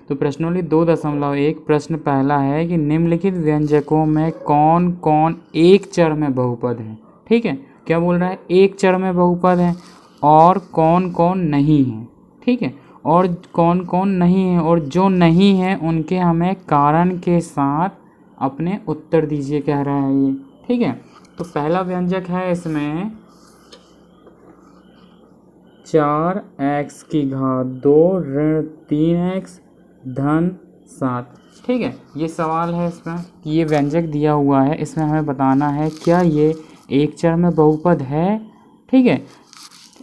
तो प्रश्नावली 2.1 प्रश्न पहला है कि निम्नलिखित व्यंजकों में कौन कौन एक चर में बहुपद है। ठीक है, क्या बोल रहा है, एक चर में बहुपद है और कौन कौन नहीं है। ठीक है, और कौन कौन नहीं है और जो नहीं है उनके हमें कारण के साथ अपने उत्तर दीजिए कह रहा है ये। ठीक है, तो पहला व्यंजक है इसमें 4x की घात 2 ऋण 3x धन 7। ठीक है, ये सवाल है इसमें कि ये व्यंजक दिया हुआ है, इसमें हमें बताना है क्या ये एक चर में बहुपद है। ठीक है,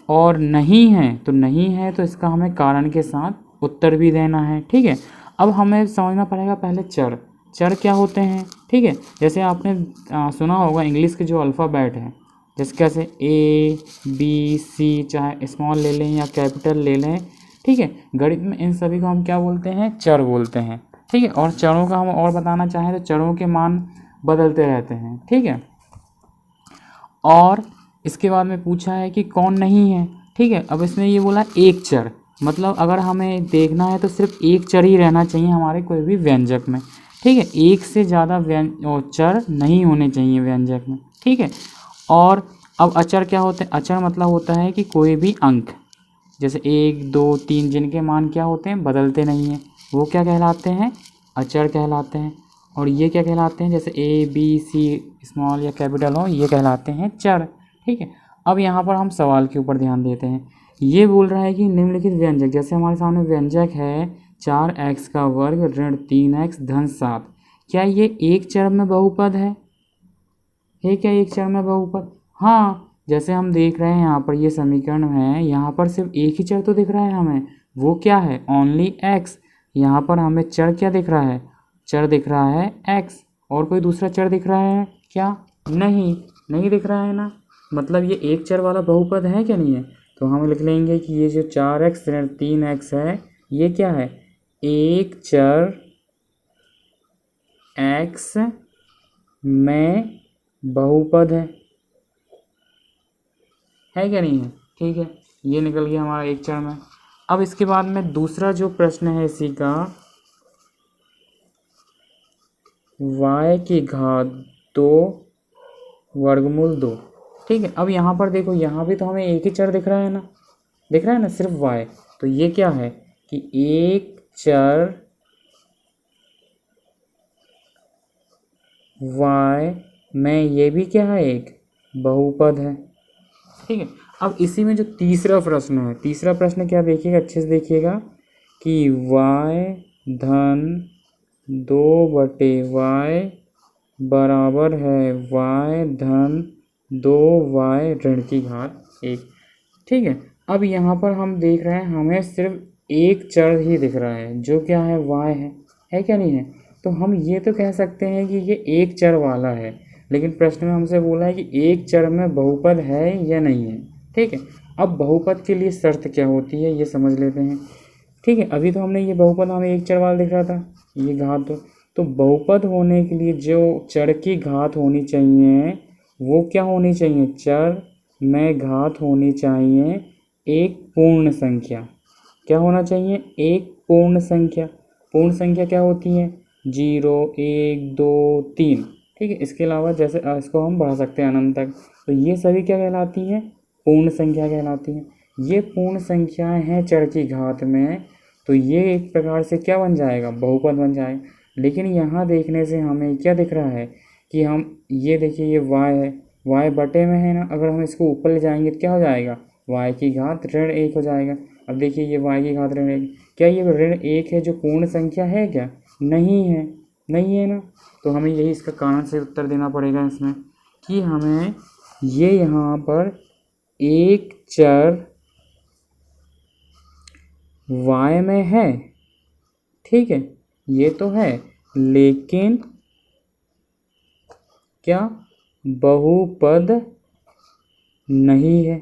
और नहीं है तो नहीं है, तो इसका हमें कारण के साथ उत्तर भी देना है। ठीक है, अब हमें समझना पड़ेगा पहले चर क्या होते हैं। ठीक है, जैसे आपने सुना होगा इंग्लिश के जो अल्फ़ाबेट है, जैसे कैसे A B C, चाहे स्मॉल ले लें या कैपिटल ले लें। ठीक है, गणित में इन सभी को हम क्या बोलते हैं, चर बोलते हैं। ठीक है, और चरों का हम और बताना चाहें तो चरों के मान बदलते रहते हैं। ठीक है, और इसके बाद में पूछा है कि कौन नहीं है। ठीक है, अब इसमें ये बोला एक चर, मतलब अगर हमें देखना है तो सिर्फ एक चर ही रहना चाहिए हमारे कोई भी व्यंजक में। ठीक है, एक से ज़्यादा चर नहीं होने चाहिए व्यंजक में। ठीक है, और अब अचर क्या होते हैं, अचर मतलब होता है कि कोई भी अंक, जैसे 1 2 3 जिनके मान क्या होते हैं, बदलते नहीं हैं, वो क्या कहलाते हैं, अचर कहलाते हैं। और ये क्या कहलाते हैं, जैसे A B C स्मॉल या कैपिटल हो, ये कहलाते हैं चर। ठीक है, अब यहाँ पर हम सवाल के ऊपर ध्यान देते हैं। ये बोल रहा है कि निम्नलिखित व्यंजक, जैसे हमारे सामने व्यंजक है 4x का वर्ग ऋण 3x धन 7, क्या ये एक चर में बहुपद है क्या एक चर में बहुपद। हाँ, जैसे हम देख रहे हैं यहाँ पर ये समीकरण है, यहाँ पर सिर्फ एक ही चर तो दिख रहा है हमें, वो क्या है, ओनली x। यहाँ पर हमें चर क्या दिख रहा है, चर दिख रहा है x, और कोई दूसरा चर दिख रहा है क्या, नहीं दिख रहा है ना, मतलब ये एक चर वाला बहुपद है क्या, नहीं है। तो हम लिख लेंगे कि ये जो 4x ऋण 3x है, ये क्या है, एक चर x में बहुपद है क्या, नहीं है। ठीक है, ये निकल गया हमारा एक चर में। अब इसके बाद में दूसरा जो प्रश्न है इसी का, y की घात 2 वर्गमूल 2। ठीक है, अब यहाँ पर देखो, यहाँ भी तो हमें एक ही चर दिख रहा है ना, सिर्फ y। तो ये क्या है कि एक चर y में ये भी क्या है, एक बहुपद है। ठीक है, अब इसी में जो तीसरा प्रश्न है, तीसरा प्रश्न क्या, देखिएगा अच्छे से देखिएगा कि y धन 2/y बराबर है y धन 2y ऋण की घात 1। ठीक है, अब यहाँ पर हम देख रहे हैं हमें सिर्फ एक चर ही दिख रहा है, जो क्या है, y है क्या, नहीं है। तो हम ये तो कह सकते हैं कि ये एक चर वाला है, लेकिन प्रश्न में हमसे बोला है कि एक चर में बहुपद है या नहीं है। ठीक है, अब बहुपद के लिए शर्त क्या होती है ये समझ लेते हैं। ठीक है, अभी तो हमने ये बहुपद हमें एक चर वाला दिख रहा था, ये घात तो बहुपद होने के लिए जो चर की घात होनी चाहिए वो क्या होनी चाहिए, चर में घात होनी चाहिए एक पूर्ण संख्या। क्या होना चाहिए, एक पूर्ण संख्या। पूर्ण संख्या क्या होती है, 0 1 2 3। ठीक है, इसके अलावा जैसे इसको हम बढ़ा सकते हैं अनंत तक, तो ये सभी क्या कहलाती हैं, पूर्ण संख्या कहलाती हैं। ये पूर्ण संख्याएं हैं चर की घात में, तो ये एक प्रकार से क्या बन जाएगा, बहुपद बन जाएगा। लेकिन यहाँ देखने से हमें क्या दिख रहा है कि हम ये देखिए ये y है, y बटे में है ना, अगर हम इसको ऊपर ले जाएंगे तो क्या हो जाएगा, y की घात ऋण 1 हो जाएगा। अब देखिए ये y की घात ऋण 1, क्या ये ऋण 1 है जो पूर्ण संख्या है क्या, नहीं है ना। तो हमें यही इसका कारण से उत्तर देना पड़ेगा इसमें कि हमें ये यहाँ पर एक चर y में है। ठीक है, ये तो है, लेकिन क्या बहुपद नहीं है।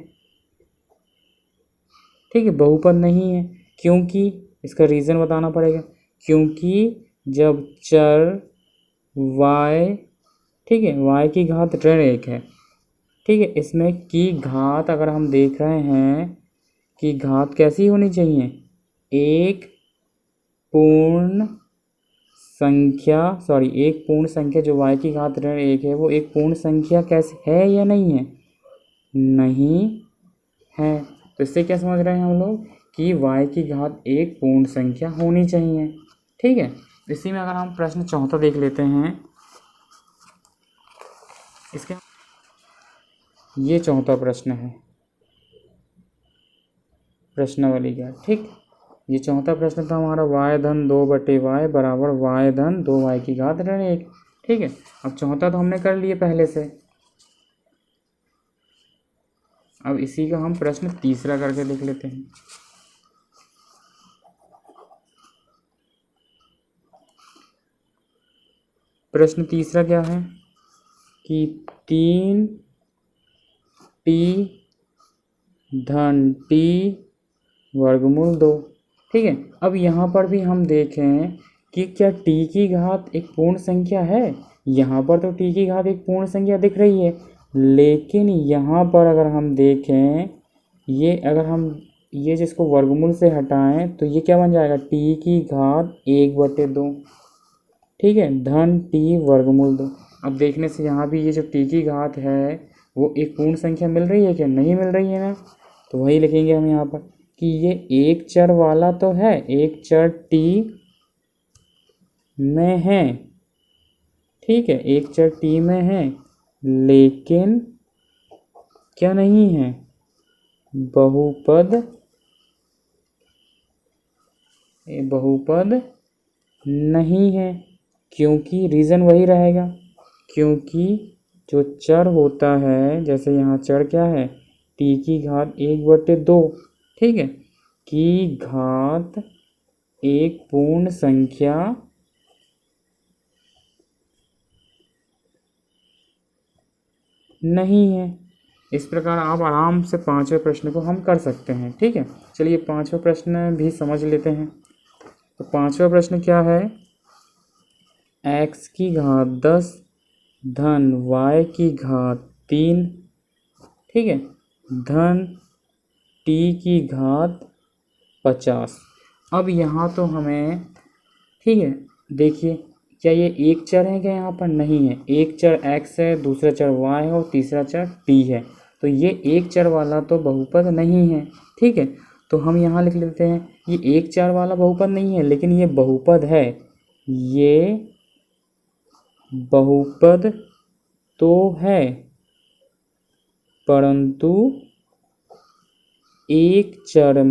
ठीक है, बहुपद नहीं है, क्योंकि इसका रीज़न बताना पड़ेगा, क्योंकि जब चर y, ठीक है, y की घात ऋण 1 है। ठीक है, इसमें की घात अगर हम देख रहे हैं कि घात कैसी होनी चाहिए, एक पूर्ण संख्या एक पूर्ण संख्या जो y की घात ऋण 1 है वो एक पूर्ण संख्या कैसे है या नहीं है? नहीं है। तो इससे क्या समझ रहे हैं हम लोग कि y की घात एक पूर्ण संख्या होनी चाहिए। ठीक है, इसी में अगर हम प्रश्न चौथा देख लेते हैं, इसके ये चौथा प्रश्न है प्रश्नावली का। ठीक, ये चौथा प्रश्न था हमारा y धन 2/y बराबर y धन 2y की घात ऋण 1। ठीक है, अब चौथा तो हमने कर लिए पहले से। अब इसी का हम प्रश्न तीसरा करके देख लेते हैं। प्रश्न तीसरा क्या है कि 3t धन t वर्गमूल 2। ठीक है, अब यहाँ पर भी हम देखें कि क्या t की घात एक पूर्ण संख्या है। यहाँ पर तो t की घात एक पूर्ण संख्या दिख रही है, लेकिन यहाँ पर अगर हम देखें ये अगर हम ये जिसको वर्गमूल से हटाएं तो ये क्या बन जाएगा, t की घात 1/2। ठीक है, धन t वर्गमूल 2। अब देखने से यहाँ भी ये जो t की घात है वो एक पूर्ण संख्या मिल रही है क्या? नहीं मिल रही है ना। तो वही लिखेंगे हम यहाँ पर कि ये एक चर वाला तो है, एक चर t में है। ठीक है, एक चर t में है, लेकिन क्या नहीं है, बहुपद नहीं है। क्योंकि रीज़न वही रहेगा, क्योंकि जो चर होता है, जैसे यहाँ चर क्या है, t की घात 1/2। ठीक है, की घात एक पूर्ण संख्या नहीं है। इस प्रकार आप आराम से पांचवें प्रश्न को हम कर सकते हैं। ठीक है, चलिए पांचवा प्रश्न भी समझ लेते हैं। तो पांचवा प्रश्न क्या है, x की घात 10 धन y की घात 3। ठीक है, धन t की घात 50। अब यहाँ तो हमें, ठीक है, देखिए क्या ये एक चर है क्या? यहाँ पर नहीं है, एक चर x है, दूसरा चर y है और तीसरा चर t है। तो ये एक चर वाला तो बहुपद नहीं है। ठीक है, तो हम यहाँ लिख लेते हैं ये एक चर वाला बहुपद नहीं है, लेकिन ये बहुपद है। ये बहुपद तो है, परंतु एक चर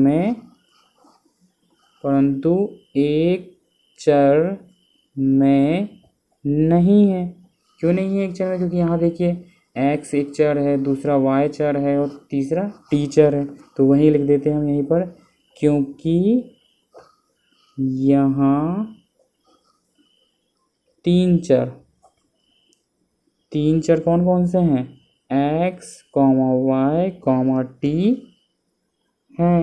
में नहीं है। क्यों नहीं है एक चर में? क्योंकि यहाँ देखिए x एक चर है, दूसरा y चर है और तीसरा t चर है। तो वहीं लिख देते हैं हम यहीं पर, क्योंकि यहाँ तीन चर कौन कौन से हैं, x, y, t हैं,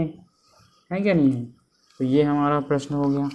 है क्या नहीं है? तो ये हमारा प्रश्न हो गया।